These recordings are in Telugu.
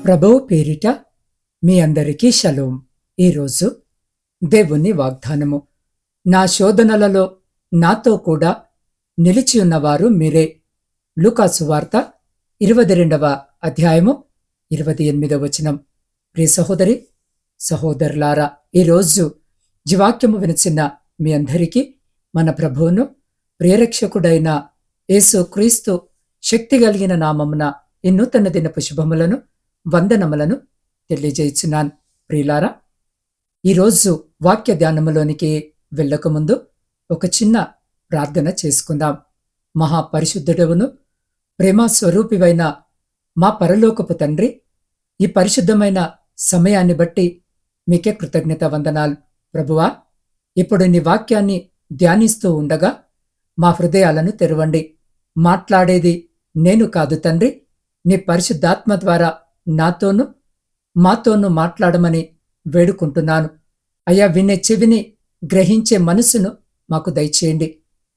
ప్రభువు పేరిట మీ అందరికీ షలోం. ఈరోజు దేవుని వాగ్దానము. నా శోధనలలో నాతో కూడా నిలిచియున్నవారు మీరే. లూకాసు వార్త 22వ అధ్యాయము 28వ వచనం. ప్రియ సహోదరి సహోదరులారా, ఈరోజు జీవాక్యము వినిచిన మీ అందరికీ మన ప్రభువును ప్రియరక్షకుడైన యేసు క్రీస్తు శక్తి కలిగిన నామమున ఈ నూతన దినపు శుభములను వందనములను తెలియజేయుచున్నాను. ప్రియులారా, ఈరోజు వాక్య ధ్యానములోనికి వెళ్ళకముందు ఒక చిన్న ప్రార్థన చేసుకుందాం. మహాపరిశుద్ధుడవును ప్రేమ స్వరూపివైన మా పరలోకపు తండ్రి, ఈ పరిశుద్ధమైన సమయాన్ని బట్టి మీకే కృతజ్ఞత వందనాలు. ప్రభువా, ఇప్పుడు నీ వాక్యాన్ని ధ్యానిస్తూ ఉండగా మా హృదయాలను తెరవండి. మాట్లాడేది నేను కాదు తండ్రి, నీ పరిశుద్ధాత్మ ద్వారా నాతోనూ మాతోనూ మాట్లాడమని వేడుకుంటున్నాను. అయ్యా, వినే చెవిని, గ్రహించే మనసును మాకు దయచేయండి.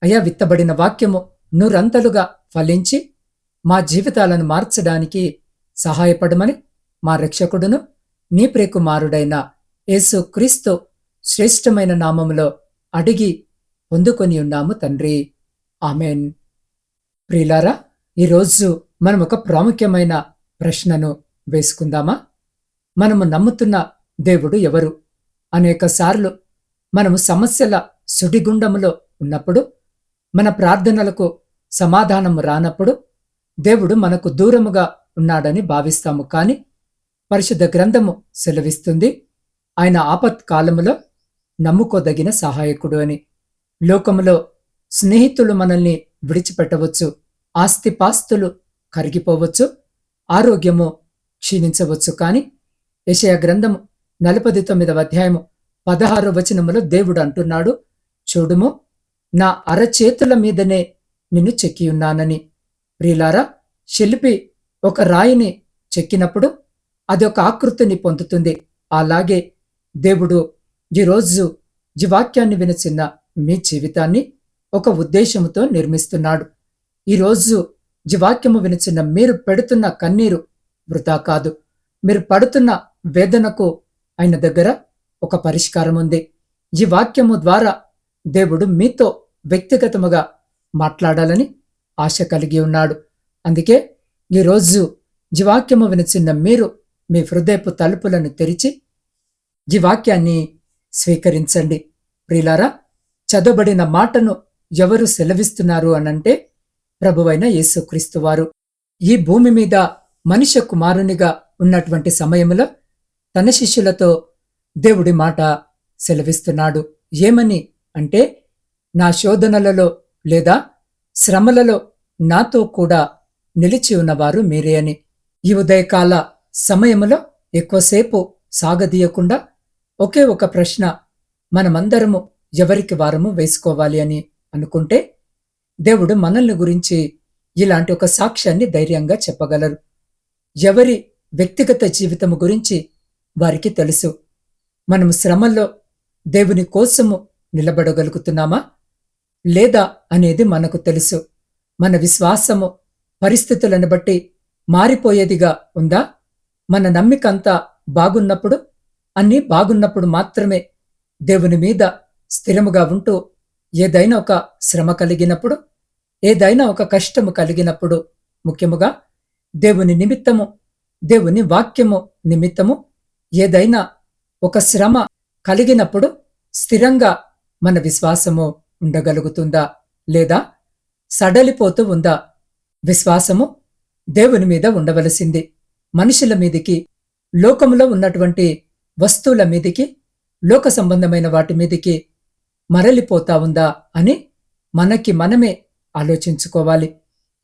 అయ్యా, విత్తబడిన వాక్యము నూరంతలుగా ఫలించి మా జీవితాలను మార్చడానికి సహాయపడమని మా రక్షకుడును నీ ప్రియకుమారుడైన యేసు క్రీస్తు శ్రేష్టమైన నామములో అడిగి పొందుకొని ఉన్నాము తండ్రి, ఆమెన్. ప్రియులారా, ఈరోజు మనం ఒక ప్రాముఖ్యమైన ప్రశ్నను వేసుకుందామా? మనము నమ్ముతున్న దేవుడు ఎవరు? అనేక సార్లు మనము సమస్యల సుడిగుండములో ఉన్నప్పుడు, మన ప్రార్థనలకు సమాధానము రానప్పుడు దేవుడు మనకు దూరముగా ఉన్నాడని భావిస్తాము. కానీ పరిశుద్ధ గ్రంథము సెలవిస్తుంది, ఆయన ఆపత్కాలములో నమ్ముకోదగిన సహాయకుడు అని. లోకములో స్నేహితులు మనల్ని విడిచిపెట్టవచ్చు, ఆస్తిపాస్తులు కరిగిపోవచ్చు, ఆరోగ్యము క్షీణించవచ్చు. కానీ యెషయా గ్రంథము 49వ అధ్యాయము 16వ వచనములో దేవుడు అంటున్నాడు, చూడుము, నా అరచేతుల మీదనే నిన్ను చెక్కియున్నానని. ప్రియులారా, శిల్పి ఒక రాయిని చెక్కినప్పుడు అది ఒక ఆకృతిని పొందుతుంది. అలాగే దేవుడు ఈరోజు జీవాక్యాన్ని వినిచిన మీ జీవితాన్ని ఒక ఉద్దేశముతో నిర్మిస్తున్నాడు. ఈరోజు జీవాక్యము వినిచిన మీరు పెడుతున్న కన్నీరు వృధా కాదు. మీరు పడుతున్న వేదనకు ఆయన దగ్గర ఒక పరిష్కారం ఉంది. ఈ వాక్యము ద్వారా దేవుడు మీతో వ్యక్తిగతముగా మాట్లాడాలని ఆశ కలిగి ఉన్నాడు. అందుకే ఈరోజు జీవాక్యము వినిచిన మీరు మీ హృదయపు తలుపులను తెరిచి జీవాక్యాన్ని స్వీకరించండి. ప్రియులారా, చదవబడిన మాటను ఎవరు సెలవిస్తున్నారు అనంటే ప్రభువైన యేసుక్రీస్తు వారు. ఈ భూమి మీద మనుష్య కుమారునిగా ఉన్నటువంటి సమయంలో తన శిష్యులతో దేవుడి మాట సెలవిస్తున్నాడు. ఏమని అంటే, నా శోధనలలో లేదా శ్రమలలో నాతో కూడా నిలిచి ఉన్నవారు మీరే అని. ఈ ఉదయకాల సమయములో ఎక్కువసేపు సాగదీయకుండా ఒకే ఒక ప్రశ్న మనమందరము ఎవరికి వారము వేసుకోవాలి అని అనుకుంటే, దేవుడు మనల్ని గురించి ఇలాంటి ఒక సాక్ష్యాన్ని ధైర్యంగా చెప్పగలరు. ఎవరి వ్యక్తిగత జీవితము గురించి వారికి తెలుసు. మనము శ్రమల్లో దేవుని కోసము నిలబడగలుగుతున్నామా లేదా అనేది మనకు తెలుసు. మన విశ్వాసము పరిస్థితులను బట్టి మారిపోయేదిగా ఉందా? మన నమ్మికంతా బాగున్నప్పుడు, అన్నీ బాగున్నప్పుడు మాత్రమే దేవుని మీద స్థిరముగా ఉంటూ, ఏదైనా ఒక శ్రమ కలిగినప్పుడు, ఏదైనా ఒక కష్టము కలిగినప్పుడు, ముఖ్యముగా దేవుని నిమిత్తము, దేవుని వాక్యము నిమిత్తము ఏదైనా ఒక శ్రమ కలిగినప్పుడు స్థిరంగా మన విశ్వాసము ఉండగలుగుతుందా లేదా సడలిపోతూ ఉందా? విశ్వాసము దేవుని మీద ఉండవలసింది. మనుషుల మీదికి, లోకములో ఉన్నటువంటి వస్తువుల మీదికి, లోక సంబంధమైన వాటి మీదికి మరలిపోతా ఉందా అని మనకి మనమే ఆలోచించుకోవాలి.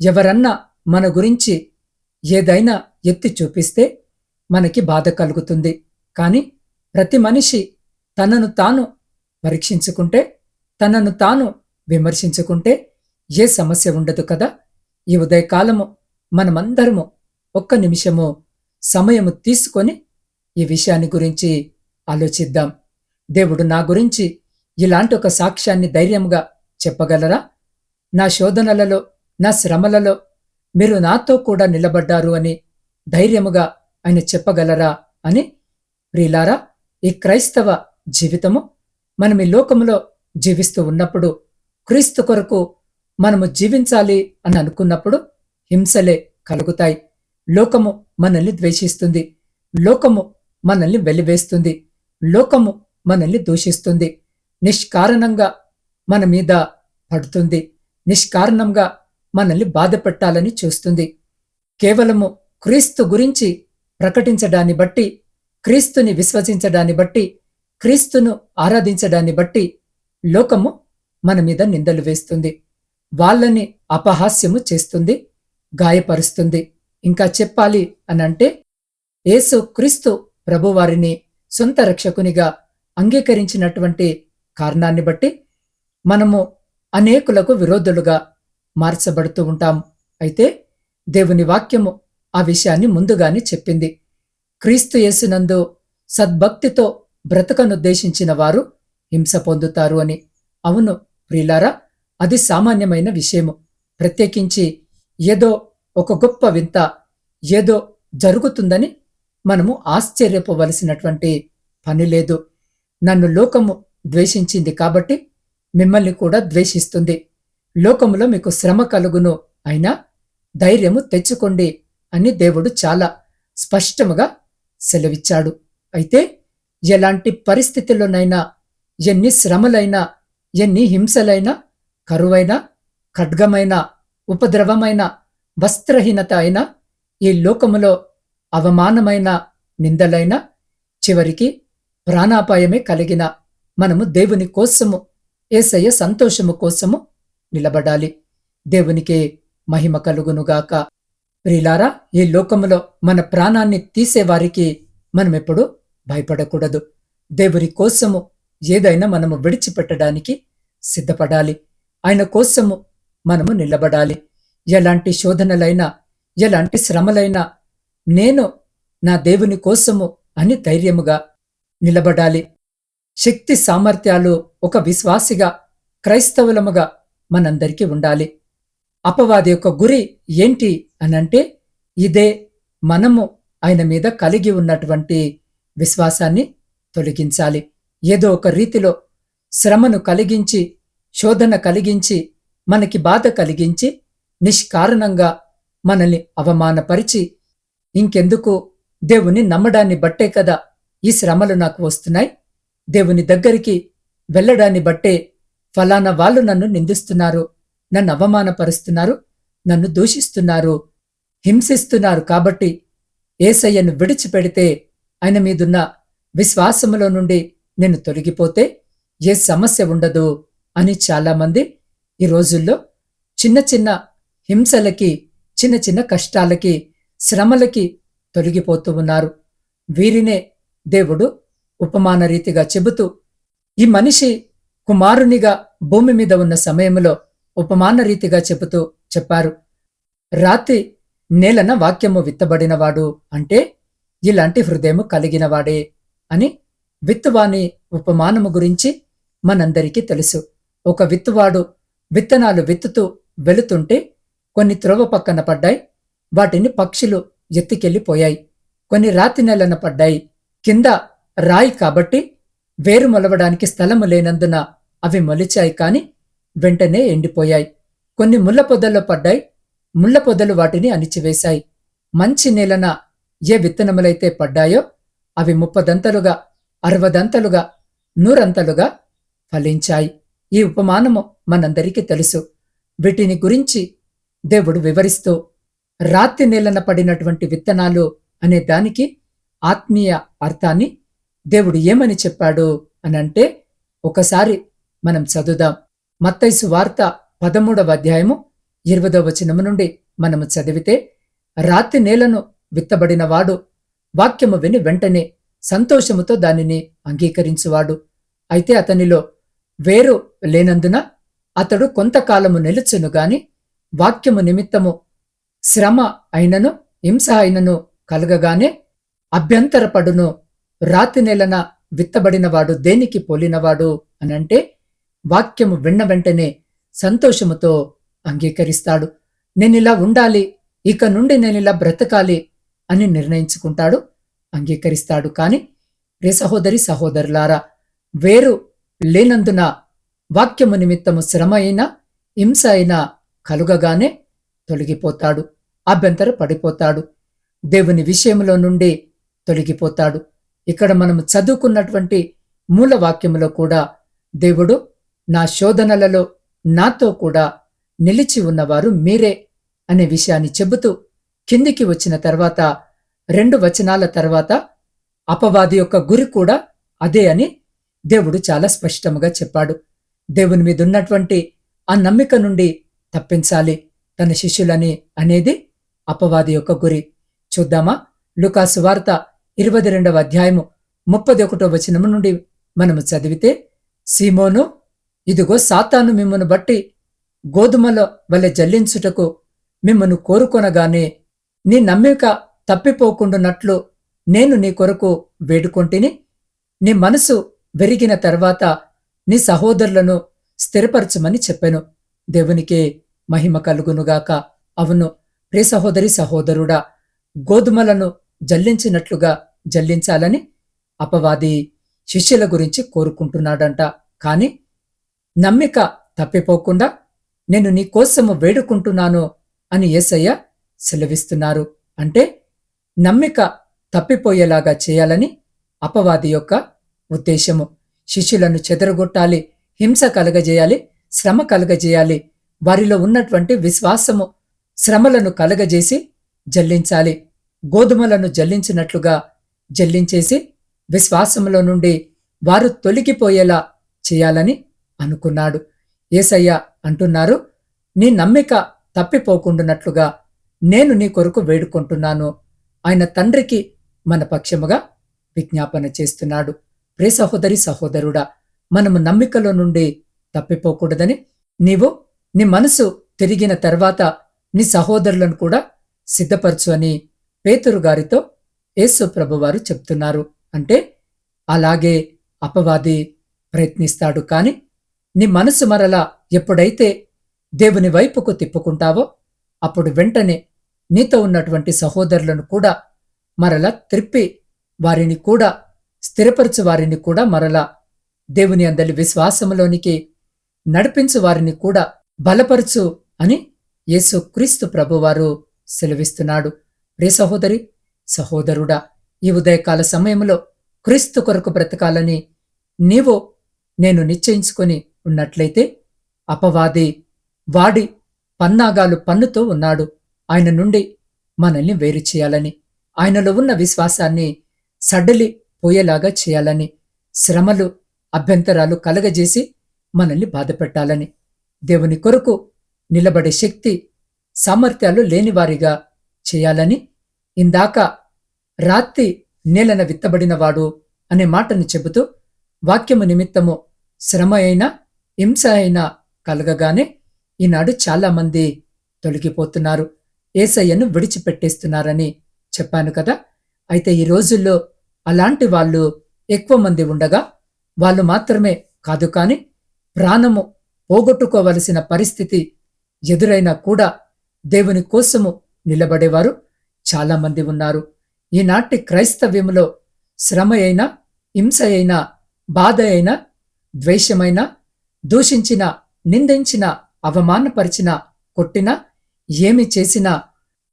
ఎవరన్నా మన గురించి ఏదైనా ఎత్తి చూపిస్తే మనకి బాధ కలుగుతుంది. కానీ ప్రతి మనిషి తనను తాను పరీక్షించుకుంటే, తనను తాను విమర్శించుకుంటే ఏ సమస్య ఉండదు కదా. ఈ ఉదయకాలము మనమందరము ఒక్క నిమిషము సమయము తీసుకొని ఈ విషయాన్ని గురించి ఆలోచిద్దాం. దేవుడు నా గురించి ఇలాంటి ఒక సాక్ష్యాన్ని ధైర్యంగా చెప్పగలరా? నా శోధనలలో, నా శ్రమలలో మీరు నాతో కూడా నిలబడ్డారు అని ధైర్యముగా ఆయన చెప్పగలరా అని ప్రియులారా, ఈ క్రైస్తవ జీవితము మనం ఈ లోకములో జీవిస్తూ ఉన్నప్పుడు క్రీస్తు కొరకు మనము జీవించాలి అని అనుకున్నప్పుడు హింసలే కలుగుతాయి. లోకము మనల్ని ద్వేషిస్తుంది, లోకము మనల్ని వెలివేస్తుంది, లోకము మనల్ని దూషిస్తుంది, నిష్కారణంగా మన మీద పడుతుంది, నిష్కారణంగా మనల్ని బాధ పెట్టాలని చూస్తుంది. కేవలము క్రీస్తు గురించి ప్రకటించడాన్ని బట్టి, క్రీస్తుని విశ్వసించడాన్ని బట్టి, క్రీస్తును ఆరాధించడాన్ని బట్టి లోకము మన మీద నిందలు వేస్తుంది, వాళ్ళని అపహాస్యము చేస్తుంది, గాయపరుస్తుంది. ఇంకా చెప్పాలి అనంటే యేసు క్రీస్తు ప్రభువారిని సొంత రక్షకునిగా అంగీకరించినటువంటి కారణాన్ని బట్టి మనము అనేకులకు విరోధులుగా మార్చబడుతూ ఉంటాం. అయితే దేవుని వాక్యము ఆ విషయాన్ని ముందుగానే చెప్పింది. క్రీస్తు యేసునందు సద్భక్తితో బ్రతకనుద్దేశించిన వారు హింస పొందుతారు అని. అవును ప్రియులారా, అది సామాన్యమైన విషయము. ప్రత్యేకించి ఏదో ఒక గొప్ప వింత ఏదో జరుగుతుందని మనము ఆశ్చర్యపోవలసినటువంటి పని లేదు. నన్ను లోకము ద్వేషించింది కాబట్టి మిమ్మల్ని కూడా ద్వేషిస్తుంది. లోకములో మీకు శ్రమ కలుగును, అయినా ధైర్యము తెచ్చుకోండి అని దేవుడు చాలా స్పష్టముగా సెలవిచ్చాడు. అయితే ఎలాంటి పరిస్థితుల్లోనైనా, ఎన్ని శ్రమలైనా, ఎన్ని హింసలైనా, కరువైనా, ఖడ్గమైన, ఉపద్రవమైన, వస్త్రహీనత అయినా, ఈ లోకములో అవమానమైన, నిందలైన, చివరికి ప్రాణాపాయమే కలిగిన మనము దేవుని కోసము, యేసయ్య సంతోషము కోసము నిలబడాలి. దేవునికి మహిమ కలుగునుగాక. ప్రియులారా, ఈ లోకములో మన ప్రాణాన్ని తీసేవారికి మనమెప్పుడు భయపడకూడదు. దేవుని కోసము ఏదైనా మనము విడిచిపెట్టడానికి సిద్ధపడాలి. ఆయన కోసము మనము నిలబడాలి. ఎలాంటి శోధనలైనా, ఎలాంటి శ్రమలైనా నేను నా దేవుని కోసము అని ధైర్యముగా నిలబడాలి. శక్తి సామర్థ్యాలు ఒక విశ్వాసిగా, క్రైస్తవులముగా మనందరికీ ఉండాలి. అపవాది యొక్క గురి ఏంటి అనంటే ఇదే, మనము ఆయన మీద కలిగి ఉన్నటువంటి విశ్వాసాన్ని తొలగించాలి. ఏదో ఒక రీతిలో శ్రమను కలిగించి, శోధన కలిగించి, మనకి బాధ కలిగించి, నిష్కారణంగా మనల్ని అవమానపరిచి, ఇంకెందుకు దేవుని నమ్మడాన్ని బట్టే కదా ఈ శ్రమలు నాకు వస్తున్నాయి, దేవుని దగ్గరికి వెళ్ళడాన్ని బట్టే ఫలానా వాళ్ళు నన్ను నిందిస్తున్నారు, నన్ను అవమానపరుస్తున్నారు, నన్ను దూషిస్తున్నారు, హింసిస్తున్నారు, కాబట్టి యేసయ్యను విడిచిపెడితే, ఆయన మీదున్న విశ్వాసములో నుండి నేను తొలగిపోతే ఏ సమస్య ఉండదు అని చాలామంది ఈ రోజుల్లో చిన్న చిన్న హింసలకి, చిన్న చిన్న కష్టాలకి, శ్రమలకి తొలగిపోతూ ఉన్నారు. వీరినే దేవుడు ఉపమాన రీతిగా చెబుతూ, ఈ మనిషి కుమారునిగా భూమి మీద ఉన్న సమయంలో ఉపమాన రీతిగా చెబుతూ చెప్పారు. రాతి నేలన వాక్యము విత్తబడినవాడు అంటే ఇలాంటి హృదయము కలిగినవాడే అని. విత్తువాని ఉపమానము గురించి మనందరికీ తెలుసు. ఒక విత్తువాడు విత్తనాలు విత్తుతూ వెళుతుంటే కొన్ని త్రోవ పక్కన పడ్డాయి, వాటిని పక్షులు ఎత్తికెళ్ళిపోయాయి. కొన్ని రాతి నెలన పడ్డాయి, కింద రాయి కాబట్టి వేరు మొలవడానికి స్థలము లేనందున అవి మొలిచాయి, కాని వెంటనే ఎండిపోయాయి. కొన్ని ముళ్ళ పొదల్లో పడ్డాయి, ముళ్ళ పొదలు వాటిని అణిచివేశాయి. మంచి నేలన ఏ విత్తనములైతే పడ్డాయో అవి 30 60 100 ఫలించాయి. ఈ ఉపమానము మనందరికీ తెలుసు. వీటిని గురించి దేవుడు వివరిస్తూ రాతి నేలన పడినటువంటి విత్తనాలు అనే దానికి ఆత్మీయ అర్థాన్ని దేవుడు ఏమని చెప్పాడు అనంటే, ఒకసారి మనం చదువుదాం. మత్తయి సువార్త 13వ అధ్యాయము 20వ వచనము నుండి మనము చదివితే, రాతి నేలను విత్తబడినవాడు వాక్యము విని వెంటనే సంతోషముతో దానిని అంగీకరించువాడు. అయితే అతనిలో వేరు లేనందున అతడు కొంతకాలము నిలుచును గాని వాక్యము నిమిత్తము శ్రమ అయినను హింస అయినను కలగగానే అభ్యంతరపడును. రాతి నేలన విత్తబడినవాడు దేనికి పోలినవాడు అనంటే, వాక్యము విన్న వెంటనే సంతోషముతో అంగీకరిస్తాడు. నేనిలా ఉండాలి, ఇక నుండి నేనిలా బ్రతకాలి, అని నిర్ణయించుకుంటాడు, అంగీకరిస్తాడు. కాని ప్రియ సహోదరి సహోదరులారా, వేరు లేనందున వాక్యము నిమిత్తము శ్రమ అయినా హింస అయినా కలుగగానే తొలగిపోతాడు, అభ్యంతర పడిపోతాడు, దేవుని విషయంలో నుండి తొలగిపోతాడు. ఇక్కడ మనము చదువుకున్నటువంటి మూల వాక్యములో కూడా దేవుడు నా శోధనలలో నాతో కూడా నిలిచి ఉన్నవారు మీరే అనే విషయాన్ని చెబుతూ కిందికి వచ్చిన తర్వాత 2 వచనాల తర్వాత అపవాది యొక్క గురి కూడా అదే అని దేవుడు చాలా స్పష్టముగా చెప్పాడు. దేవుని మీద ఉన్నటువంటి ఆ నమ్మిక నుండి తప్పించాలి తన శిష్యులని అనేది అపవాది యొక్క గురి. చూద్దామా? లూకాసు వార్త 22వ అధ్యాయము 31వ వచనము నుండి మనము చదివితే, సీమోను, ఇదిగో సాతాను మిమ్మను బట్టి గోధుమల వలె జల్లించుటకు మిమ్మను కోరుకొనగానే నీ నమ్మిక తప్పిపోకుండునట్లు నేను నీ కొరకు వేడుకొంటిని. నీ మనసు వెరిగిన తర్వాత నీ సహోదరులను స్థిరపరచమని చెప్పెను. దేవునికే మహిమ కలుగునుగాక. అవును ప్రియ సహోదరి సహోదరుడా, గోధుమలను జల్లించినట్లుగా జల్లించాలని అపవాది శిష్యుల గురించి కోరుకుంటున్నాడంట. కాని నమ్మిక తప్పిపోకుండా నేను నీ కోసము వేడుకుంటున్నాను అని యేసయ్య సెలవిస్తున్నారు. అంటే నమ్మిక తప్పిపోయేలాగా చేయాలని అపవాది యొక్క ఉద్దేశము. శిష్యులను చెదరగొట్టాలి, హింస కలగజేయాలి, శ్రమ కలగజేయాలి. వారిలో ఉన్నటువంటి విశ్వాసము శ్రమలను కలగజేసి జల్లించాలి. గోధుమలను జల్లించినట్లుగా జల్లించేసి విశ్వాసములో నుండి వారు తొలగిపోయేలా చేయాలని అనుకున్నాడు. యేసయ్య అంటున్నారు, నీ నమ్మిక తప్పిపోకుండునట్లుగా నేను నీ కొరకు వేడుకుంటున్నాను. ఆయన తండ్రికి మన పక్షముగా విజ్ఞాపన చేస్తున్నాడు. ప్రియ సహోదరి సహోదరుడా, మనము నమ్మికలో నుండి తప్పిపోకూడదని నీవు నీ మనసు తిరిగిన తర్వాత నీ సహోదరులను కూడా సిద్ధపరచు అని పేతురు గారితో యేసు ప్రభువారు చెప్తున్నారు. అంటే అలాగే అపవాది ప్రయత్నిస్తాడు. కాని నీ మనసు మరలా ఎప్పుడైతే దేవుని వైపుకు తిప్పుకుంటావో అప్పుడు వెంటనే నీతో ఉన్నటువంటి సహోదరులను కూడా మరలా త్రిప్పి వారిని కూడా స్థిరపరచు, వారిని కూడా మరలా దేవుని అందలి విశ్వాసములోనికి నడిపించు, వారిని కూడా బలపరచు అని యేసు క్రీస్తు ప్రభువారు సెలవిస్తున్నాడు. ప్రియ సహోదరి సహోదరుడా, ఈ ఉదయకాల సమయంలో క్రీస్తు కొరకు బ్రతకాలని నీవు నేను నిశ్చయించుకొని ఉన్నట్లయితే అపవాది వాడి పన్నాగాలు పన్నుతూ ఉన్నాడు. ఆయన నుండి మనల్ని వేరు చేయాలని, ఆయనలో ఉన్న విశ్వాసాన్ని సడలి పోయేలాగా చేయాలని, శ్రమలు అభ్యంతరాలు కలగజేసి మనల్ని బాధపెట్టాలని, దేవుని కొరకు నిలబడే శక్తి సామర్థ్యాలు లేనివారిగా చేయాలని, ఇందాక రాత్రి నేలన విత్తబడినవాడు అనే మాటను చెబుతూ వాక్యము నిమిత్తము శ్రమ అయినా హింస అయినా కలగగానే ఈనాడు చాలా మంది తొలగిపోతున్నారు, యేసయ్యను విడిచిపెట్టేస్తున్నారని చెప్పాను కదా. అయితే ఈ రోజుల్లో అలాంటి వాళ్ళు ఎక్కువ మంది ఉండగా వాళ్ళు మాత్రమే కాదు, కాని ప్రాణము పోగొట్టుకోవలసిన పరిస్థితి ఎదురైనా కూడా దేవుని కోసము నిలబడేవారు చాలా మంది ఉన్నారు. ఈనాటి క్రైస్తవ్యములో శ్రమ అయినా హింస అయినా బాధ అయినా ద్వేషమైనా దూషించిన నిందించిన అవమానపరిచిన కొట్టినా ఏమి చేసినా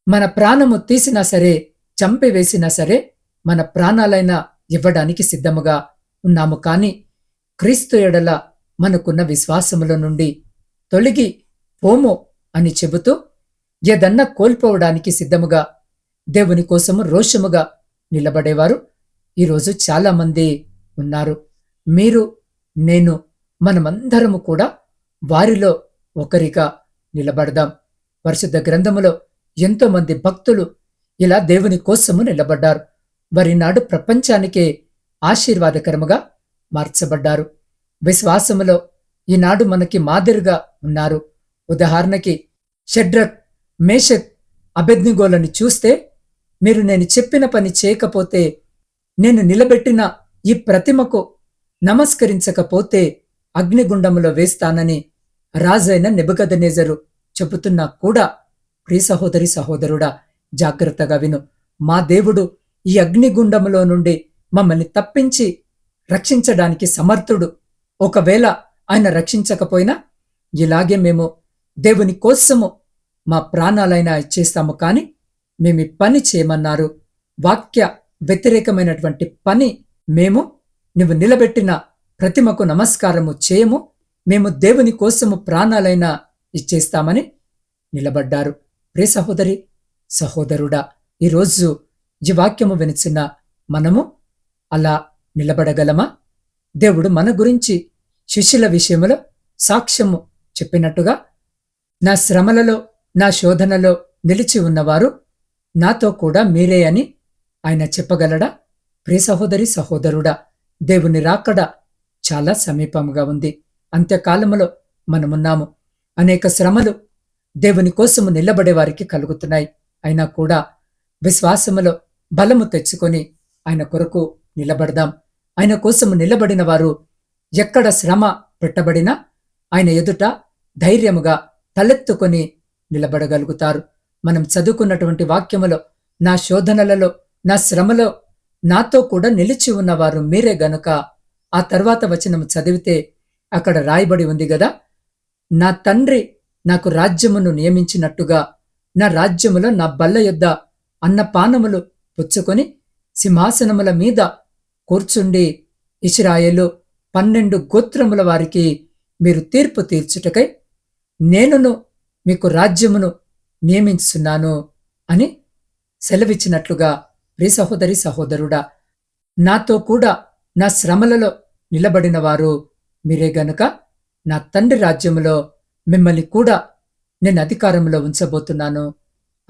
మన ప్రాణము తీసినా సరే చంపివేసినా సరే మన ప్రాణాలైనా ఇవ్వడానికి సిద్ధముగా ఉన్నాము. కాని క్రీస్తు ఎడల మనకున్న విశ్వాసముల నుండి తొలగి పోము అని చెబుతూ ఏదన్నా కోల్పోవడానికి సిద్ధముగా దేవుని కోసము రోషముగా నిలబడేవారు ఈరోజు చాలా మంది ఉన్నారు. మీరు నేను మనమందరము కూడా వారిలో ఒకరిగా నిలబడదాం. పరిశుద్ధ గ్రంథములో ఎంతో మంది భక్తులు ఇలా దేవుని కోసము నిలబడ్డారు. వారి నాడు ప్రపంచానికే ఆశీర్వాదకరముగా మార్చబడ్డారు. విశ్వాసములో ఈనాడు మనకి మాదిరిగా ఉన్నారు. ఉదాహరణకి షడ్రక్, మేషక్, అబేద్నెగోలను చూస్తే, మీరు నేను చెప్పిన పని చేయకపోతే, నేను నిలబెట్టిన ఈ ప్రతిమకు నమస్కరించకపోతే అగ్నిగుండములో వేస్తానని రాజైన నెబుకద్నెజరు చెబుతున్నా కూడా, ప్రియ సహోదరి సహోదరుడా, జాగ్రత్తగా విను. మా దేవుడు ఈ అగ్నిగుండములో నుండి మమ్మల్ని తప్పించి రక్షించడానికి సమర్థుడు. ఒకవేళ ఆయన రక్షించకపోయినా ఇలాగే మేము దేవుని కోసము మా ప్రాణాలైనా ఇచ్చేస్తాము, కానీ మేము ఈ పని చేయమన్నారు. వాక్య వ్యతిరేకమైనటువంటి పని మేము నువ్వు నిలబెట్టిన ప్రతిమకు నమస్కారము చేయము, మేము దేవుని కోసము ప్రాణాలైనా ఇచ్చేస్తామని నిలబడ్డారు. ప్రియ సహోదరి సహోదరుడా, ఈరోజు ఈ వాక్యము వినిచిన మనము అలా నిలబడగలమా? దేవుడు మన గురించి శిష్యుల విషయంలో సాక్ష్యము చెప్పినట్టుగా, నా శ్రమలలో నా శోధనలో నిలిచి ఉన్నవారు నాతో కూడా మీరే అని ఆయన చెప్పగలడా? ప్రియ సహోదరి సహోదరుడా, దేవుని రాకడ చాలా సమీపంగా ఉంది. అంత్యకాలములో మనమున్నాము. అనేక శ్రమలు దేవుని కోసము నిలబడే వారికి కలుగుతున్నాయి. అయినా కూడా విశ్వాసములో బలము తెచ్చుకొని ఆయన కొరకు నిలబడదాం. ఆయన కోసము నిలబడిన వారు ఎక్కడ శ్రమ పెట్టబడినా ఆయన ఎదుట ధైర్యముగా తలెత్తుకొని నిలబడగలుగుతారు. మనం చదువుకున్నటువంటి వాక్యములో, నా శోధనలలో నా శ్రమలో నాతో కూడా నిలిచి ఉన్నవారు మీరే గనుక, ఆ తర్వాత వచనము చదివితే అక్కడ రాయబడి ఉంది గదా, నా తండ్రి నాకు రాజ్యమును నియమించినట్టుగా నా రాజ్యములో నా బల్ల యొద్ద అన్నపానములు పుచ్చుకొని సింహాసనముల మీద కూర్చుండి ఇశ్రాయేలు 12 గోత్రముల వారికి మీరు తీర్పు తీర్చుటకై నేనును మీకు రాజ్యమును నియమించున్నాను అని సెలవిచ్చినట్లుగా, ప్రియ సహోదరి సహోదరుడా, నాతో కూడా నా శ్రమలలో నిలబడిన వారు మీరే గనుక నా తండ్రి రాజ్యములో మిమ్మల్ని కూడా నేను అధికారంలో ఉంచబోతున్నాను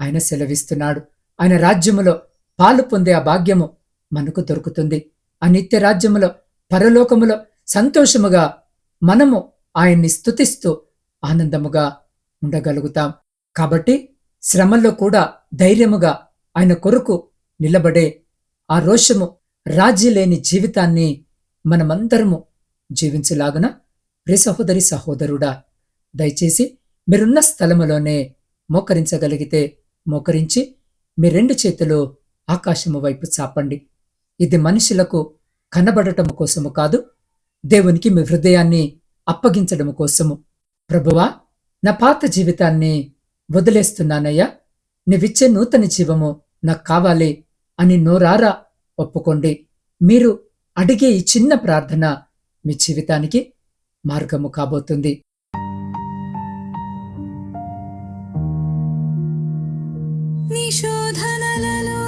ఆయన సెలవిస్తున్నాడు. ఆయన రాజ్యములో పాలు పొందే ఆ భాగ్యము మనకు దొరుకుతుంది. ఆ నిత్య రాజ్యములో పరలోకములో సంతోషముగా మనము ఆయన్ని స్తుతిస్తూ ఆనందముగా ఉండగలుగుతాం. కాబట్టి శ్రమల్లో కూడా ధైర్యముగా ఆయన కొరకు నిలబడే ఆ రోషము, రాజీ లేని జీవితాన్ని మనమందరము జీవించలాగున ప్రియ సహోదరి సహోదరుడా, దయచేసి మీరున్న స్థలములోనే మోకరించగలిగితే మోకరించి మీ 2 చేతులు ఆకాశము వైపు చాపండి. ఇది మనుషులకు కనబడటము కోసము కాదు, దేవునికి మీ హృదయాన్ని అప్పగించడము కోసము. ప్రభువా, నా పాత జీవితాన్ని వదిలేస్తున్నానయ్యా, నీవిచ్చే నూతన జీవము నాకు కావాలి అని నోరారా ఒప్పుకోండి. మీరు అడిగే ఈ చిన్న ప్రార్థన మీ జీవితానికి మార్గము కాబోతుంది. నీ శోధనలలో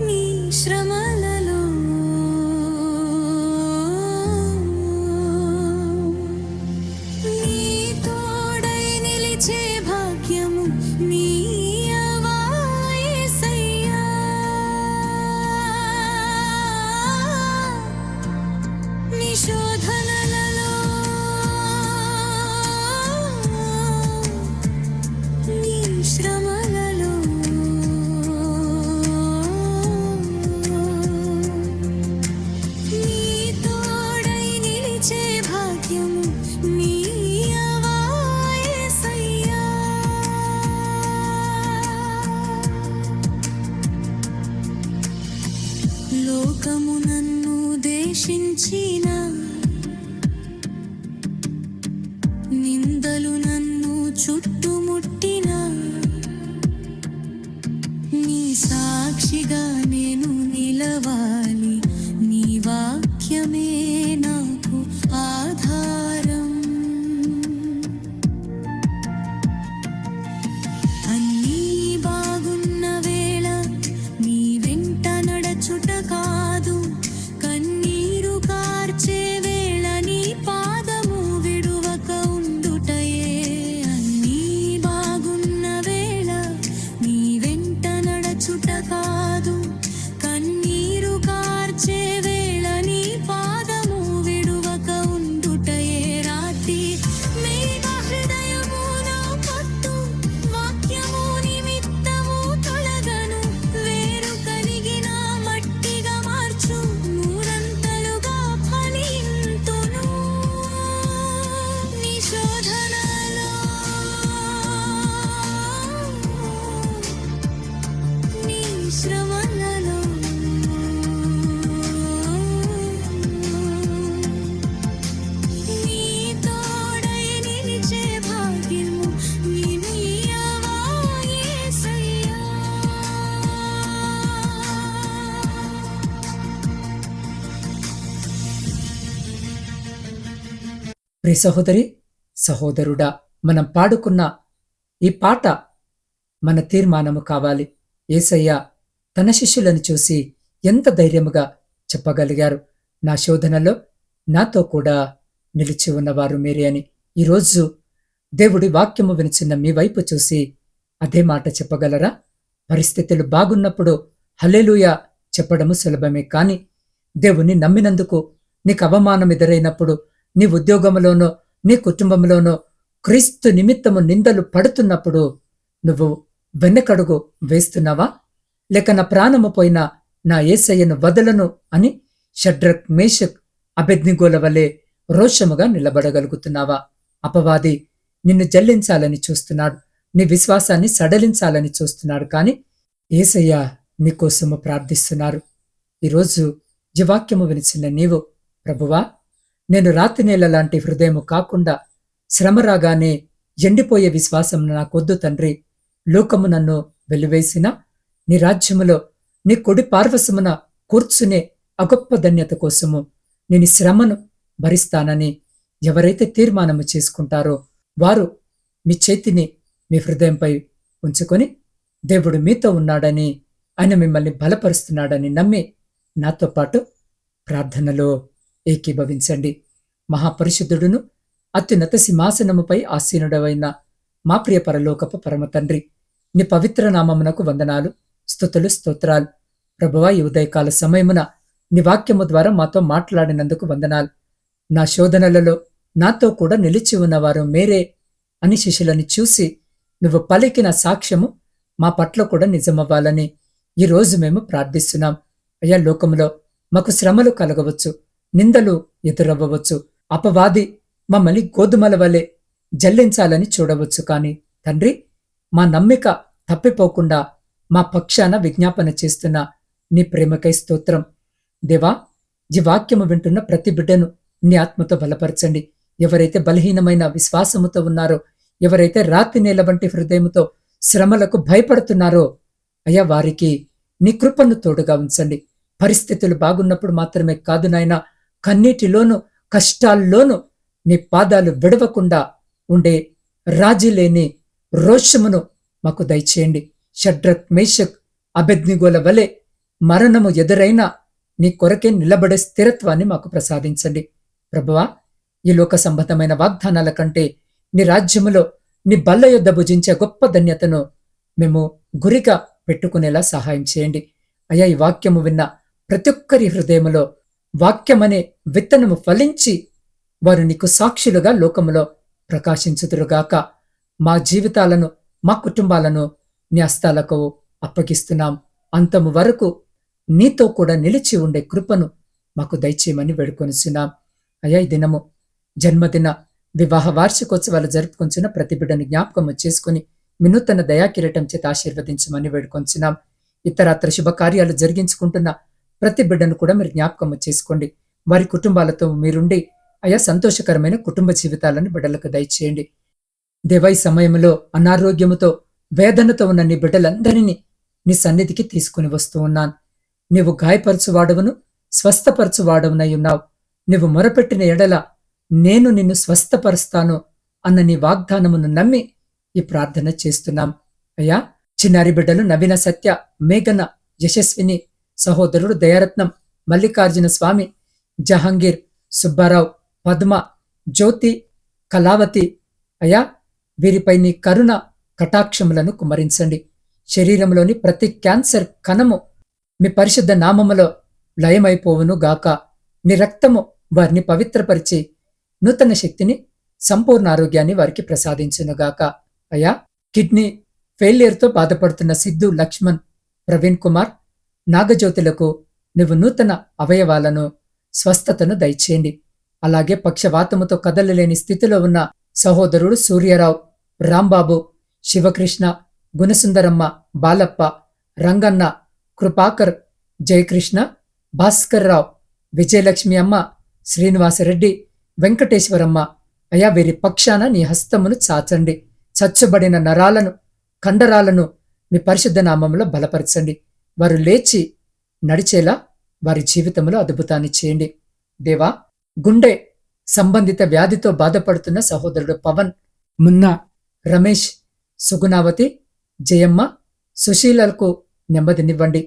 నీ శ్రమలలో నీ తోడై నిలిచే భాగ్యము నీయవా యేసయ్యా. నీ శోధనలలో నీ శ్రమలలో నీ తోడై నిలిచే భాగ్యము నీయవా యేసయ్యా. లోకము నన్ను దేశించిన, నిందలు నన్ను చుట్టుముట్టిన, నీ సాక్షిగా నేను నిలవాలి. నీ వాక్యమే నాకు ఆధారం. అన్నీ బాగున్న వేళ నీ వెంట నడచుట కాదు, కన్నీరు కార్చే వేళ నీ పాదము విడువక ఉండుటయే. అన్నీ బాగున్న వేళ నీ వెంట నడచుట కాదు, కన్నీరు కార్చే వేళ నీ పాదము శ్రమలలో నీ తోడై నిలిచే భాగ్యము నీవయ్యవా యేసయ్యా. ప్రియ సహోదరి సహోదరుడా, మనం పాడుకున్న ఈ పాట మన తీర్మానము కావాలి. యేసయ్య తన శిష్యులను చూసి ఎంత ధైర్యముగా చెప్పగలిగారు, నా శోధనలో నాతో కూడా నిలిచి ఉన్నవారు మీరే అని. ఈరోజు దేవుడి వాక్యము వినిచిన్న మీ వైపు చూసి అదే మాట చెప్పగలరా? పరిస్థితులు బాగున్నప్పుడు హల్లెలూయా చెప్పడము సులభమే, కానీ దేవుణ్ణి నమ్మినందుకు నీకు అవమానం ఎదురైనప్పుడు, నీ ఉద్యోగంలోనో నీ కుటుంబంలోనో క్రీస్తు నిమిత్తము నిందలు పడుతున్నప్పుడు నువ్వు వెన్నకడుగు వేస్తున్నావా? లేక నా ప్రాణము పోయినా నా యేసయ్యను వదలను అని షడ్రక్, మేషక్, అబేద్నెగోల వలె రోషముగా నిలబడగలుగుతున్నావా? అపవాది నిన్ను జల్లించాలని చూస్తున్నాడు, నీ విశ్వాసాన్ని సడలించాలని చూస్తున్నాడు, కానీ యేసయ్య నీకోసము ప్రార్థిస్తున్నారు. ఈరోజు ఈ వాక్యము వినిచిన నీవు, ప్రభువా, నేను రాతి నేల లాంటి హృదయము కాకుండా శ్రమ రాగానే ఎండిపోయే విశ్వాసం నాకొద్దు తండ్రి, లోకము నన్ను వెలివేసిన నీ రాజ్యములో నీ కుడి పార్వశమున కూర్చునే అగొప్ప ధన్యత కోసము నేను శ్రమను భరిస్తానని ఎవరైతే తీర్మానము చేసుకుంటారో వారు మీ చేతిని మీ హృదయంపై ఉంచుకొని దేవుడు మీతో ఉన్నాడని, ఆయన మిమ్మల్ని బలపరుస్తున్నాడని నమ్మి నాతో పాటు ప్రార్థనలో ఏకీభవించండి. మహాపరిశుద్ధుడును అత్యున్నత సింహాసనముపై ఆసీనుడవైన మా ప్రియ పరలోకపు పరమ తండ్రి, నీ పవిత్ర నామమునకు వందనాలు, స్తుతులు, స్తోత్రాలు. ప్రభువా, ఈ ఉదయకాల సమయమున నీ వాక్యము ద్వారా మాతో మాట్లాడినందుకు వందనాలు. నా శోధనలలో నాతో కూడా నిలిచి ఉన్నవారు మేరే అని శిష్యులని చూసి నువ్వు పలికిన సాక్ష్యము మా పట్ల కూడా నిజమవ్వాలని ఈరోజు మేము ప్రార్థిస్తున్నాం. అయ్యా, లోకములో మాకు శ్రమలు కలగవచ్చు, నిందలు ఎదురవ్వవచ్చు, అపవాది మమ్మల్ని గోధుమల వలె జల్లించాలని చూడవచ్చు, కానీ తండ్రి, మా నమ్మిక తప్పిపోకుండా మా పక్షాన విజ్ఞాపన చేస్తున్న నీ ప్రేమకై స్తోత్రం. దేవా, ఈ వాక్యము వింటున్న ప్రతి బిడ్డను నీ ఆత్మతో బలపరచండి. ఎవరైతే బలహీనమైన విశ్వాసముతో ఉన్నారో, ఎవరైతే రాతి నేల వంటి హృదయముతో శ్రమలకు భయపడుతున్నారో, అయ్యా, వారికి నీ కృపను తోడుగా ఉంచండి. పరిస్థితులు బాగున్నప్పుడు మాత్రమే కాదు నాయనా, కన్నీటిలోను కష్టాల్లోనూ నీ పాదాలు విడవకుండా ఉండే రాజీ లేని రోషమును మాకు దయచేయండి. షడ్రక్, మేషక్, అబేద్నెగోల వలె మరణము ఎదురైన నీ కొరకే నిలబడే స్థిరత్వాన్ని మాకు ప్రసాదించండి. ప్రభువా, ఈ లోక సంబంధమైన వాగ్దానాల కంటే నీ రాజ్యములో నీ బల్ల యొద్ద భుజించే గొప్ప ధన్యతను మేము గురిగా పెట్టుకునేలా సహాయం చేయండి. అయ్యా, ఈ వాక్యము విన్న ప్రతి ఒక్కరి హృదయములో వాక్యమనే విత్తనము ఫలించి వారు నీకు సాక్షులుగా లోకములో ప్రకాశించుదురుగాక. మా జీవితాలను, మా కుటుంబాలను నీ హస్తాలకు అప్పగిస్తున్నాం. అంతము వరకు నీతో కూడా నిలిచి ఉండే కృపను మాకు దయచేయమని వేడుకొనిచున్నాం. అయ్యా, ఈ దినము జన్మదిన, వివాహ వార్షికోత్సవాలు జరుపుకొంచున్న ప్రతి బిడ్డను జ్ఞాపకము చేసుకుని మీ నూతన దయాకిరీటం చేత ఆశీర్వదించమని వేడుకొంచున్నాం. ఇతరత్ర శుభకార్యాలు జరిగించుకుంటున్న ప్రతి బిడ్డను కూడా మీరు జ్ఞాపకము చేసుకోండి. వారి కుటుంబాలతో మీరుండి అయా సంతోషకరమైన కుటుంబ జీవితాలను బిడ్డలకు దయచేయండి. దేవా, ఈ సమయంలో అనారోగ్యముతో వేదనతో ఉన్న నీ బిడ్డలందరినీ నీ సన్నిధికి తీసుకుని వస్తూ ఉన్నాను. నీవు గాయపరచువాడవును, స్వస్థపరచువాడవునై ఉన్నావు. నీవు మొరపెట్టిన ఎడల నేను నిన్ను స్వస్థపరుస్తాను అన్న నీ వాగ్దానమును నమ్మి ఈ ప్రార్థన చేస్తున్నాం. అయ్యా, చిన్నారి బిడ్డలు నవీన, సత్య, మేఘన, యశస్విని, సహోదరుడు దయారత్నం, మల్లికార్జున స్వామి, జహంగీర్, సుబ్బారావు, పద్మ, జ్యోతి, కళావతి, అయ్యా, వీరిపై నీ కరుణ కటాక్షములను కుమ్మరించండి. శరీరంలోని ప్రతి క్యాన్సర్ కణము మీ పరిశుద్ధ నామములో లయమైపోవును గాక. నీ రక్తము వారిని పవిత్రపరిచి నూతన శక్తిని, సంపూర్ణ ఆరోగ్యాన్ని వారికి ప్రసాదించునుగాక. అయ్యా, కిడ్నీ ఫెయిలియర్తో బాధపడుతున్న సిద్ధు, లక్ష్మణ్, ప్రవీణ్ కుమార్, నాగజ్యోతులకు నువ్వు నూతన అవయవాలను, స్వస్థతను దయచేయండి. అలాగే పక్షవాతముతో కదలలేని స్థితిలో ఉన్న సహోదరుడు సూర్యరావు, రాంబాబు, శివకృష్ణ, గుణసుందరమ్మ, బాలప్ప, రంగన్న, కృపాకర్, జయకృష్ణ, భాస్కర్ రావు, విజయలక్ష్మి అమ్మ, శ్రీనివాసరెడ్డి, వెంకటేశ్వరమ్మ, అయా వీరి పక్షాన నీ హస్తమును చాచండి. చచ్చుబడిన నరాలను, కండరాలను మీ పరిశుద్ధ నామములో బలపరచండి. వారు లేచి నడిచేలా వారి జీవితంలో అద్భుతాన్ని చేయండి. దేవా, గుండె సంబంధిత వ్యాధితో బాధపడుతున్న సహోదరుడు పవన్, మున్నా, రమేష్, సుగుణావతి, జయమ్మ, సుశీలకు నెమ్మదినివ్వండి.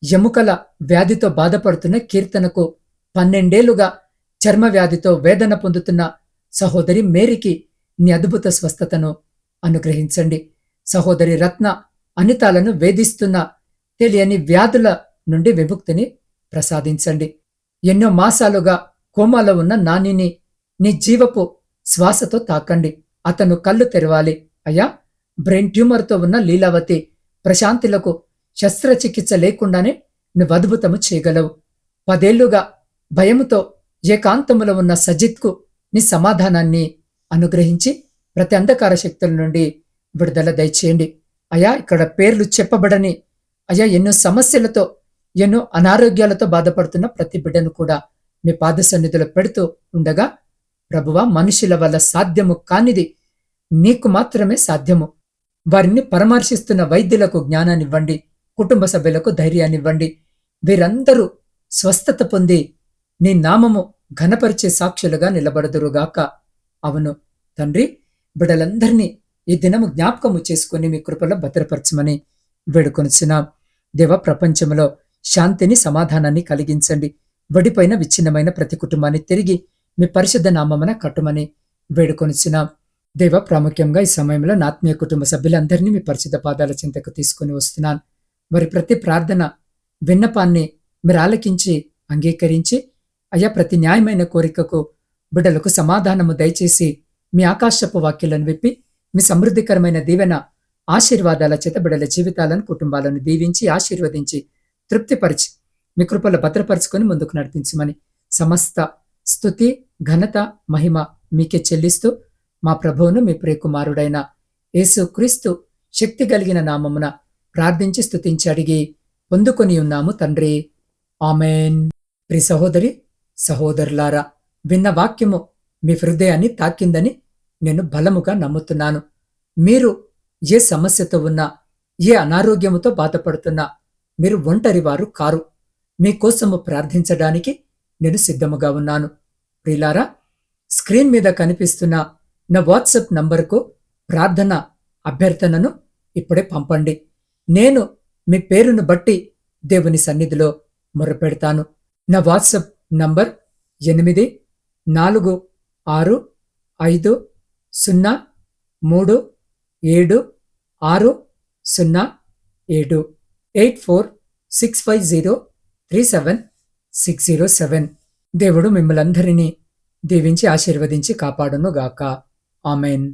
ఎముకల వ్యాధితో బాధపడుతున్న కీర్తనకు 12 ఏళ్లుగా చర్మ వ్యాధితో వేదన పొందుతున్న సహోదరి మేరీకి నీ అద్భుత స్వస్థతను అనుగ్రహించండి. సహోదరి రత్న, అనితాలను వేధిస్తున్న తెలియని వ్యాధుల నుండి విముక్తిని ప్రసాదించండి. ఎన్నో మాసాలుగా కోమాలో ఉన్న నానిని నీ జీవపు శ్వాసతో తాకండి. అతను కళ్ళు తెరవాలి. అయ్యా, బ్రెయిన్ ట్యూమర్తో ఉన్న లీలావతి, ప్రశాంతిలకు శస్త్రచికిత్స లేకుండానే నువ్వు అద్భుతము చేయగలవు. 10 ఏళ్లుగా భయముతో ఏకాంతములో ఉన్న సజిత్కు నీ సమాధానాన్ని అనుగ్రహించి ప్రతి అంధకార శక్తుల నుండి విడుదల దయచేయండి. అయా, ఇక్కడ పేర్లు చెప్పబడని ఎన్నో సమస్యలతో, ఎన్నో అనారోగ్యాలతో బాధపడుతున్న ప్రతి బిడ్డను కూడా మీ పాద సన్నిధిలో పెడుతూ ఉండగా, ప్రభువా, మనుషుల వల్ల సాధ్యము కానిది నీకు మాత్రమే సాధ్యము. వారిని పరామర్శిస్తున్న వైద్యులకు జ్ఞానాన్నివ్వండి, కుటుంబ సభ్యులకు ధైర్యాన్నివ్వండి. వీరందరూ స్వస్థత పొంది నీ నామము ఘనపరిచే సాక్షులుగా నిలబడదురుగాక. అవును తండ్రి, బిడ్డలందరినీ ఈ దినము జ్ఞాపకము చేసుకుని మీ కృపలో భద్రపరచమని వేడుకొనిచున్నాం. దేవ, ప్రపంచంలో శాంతిని, సమాధానాన్ని కలిగించండి. వడిపోయిన విచ్ఛిన్నమైన ప్రతి కుటుంబాన్ని తిరిగి మీ పరిశుద్ధ నామమున కట్టుమని వేడుకొనిచున్నాం. దేవ, ప్రాముఖ్యంగా ఈ సమయంలో నా ఆత్మీయ కుటుంబ సభ్యులందరినీ మీ పరిశుద్ధ పాదాల చింతకు తీసుకుని వస్తున్నాను. వారి ప్రతి ప్రార్థన, విన్నపాన్ని మీరు ఆలకించి అంగీకరించి, అయ్యా, ప్రతి న్యాయమైన కోరికకు బిడ్డలకు సమాధానము దయచేసి మీ ఆకాశపు వాక్యాలను విప్పి మీ సమృద్ధికరమైన దీవెన ఆశీర్వాదాల చేత బిడ్డల జీవితాలను, కుటుంబాలను దీవించి ఆశీర్వదించి తృప్తిపరిచి మీ కృపలో భద్రపరుచుకొని ముందుకు నడిపించమని సమస్త స్తుతి, ఘనత, మహిమ మీకే చెల్లిస్తూ మా ప్రభువును మీ ప్రియకుమారుడైన యేసు క్రీస్తు శక్తి కలిగిన నామమున ప్రార్థించి స్తుతించి అడిగి పొందుకొని ఉన్నాము తండ్రి. ఆమెన్. ప్రియ సహోదరి, సహోదరులారా, విన్న వాక్యము మీ హృదయాన్ని తాకిందని నేను బలముగా నమ్ముతున్నాను. మీరు ఏ సమస్యతో ఉన్నా, ఏ అనారోగ్యముతో బాధపడుతున్నా మీరు ఒంటరి వారు కారు. మీకోసము ప్రార్థించడానికి నేను సిద్ధముగా ఉన్నాను. ప్రియులారా, స్క్రీన్ మీద కనిపిస్తున్న నా వాట్సాప్ నంబరుకు ప్రార్థన అభ్యర్థనను ఇప్పుడే పంపండి. నేను మీ పేరును బట్టి దేవుని సన్నిధిలో మొరపెడతాను. నా వాట్సాప్ నంబర్ 8446503760 8465037607. దేవుడు మిమ్మల్ందరినీ దీవించి ఆశీర్వదించి కాపాడును గాక. ఆమెన్.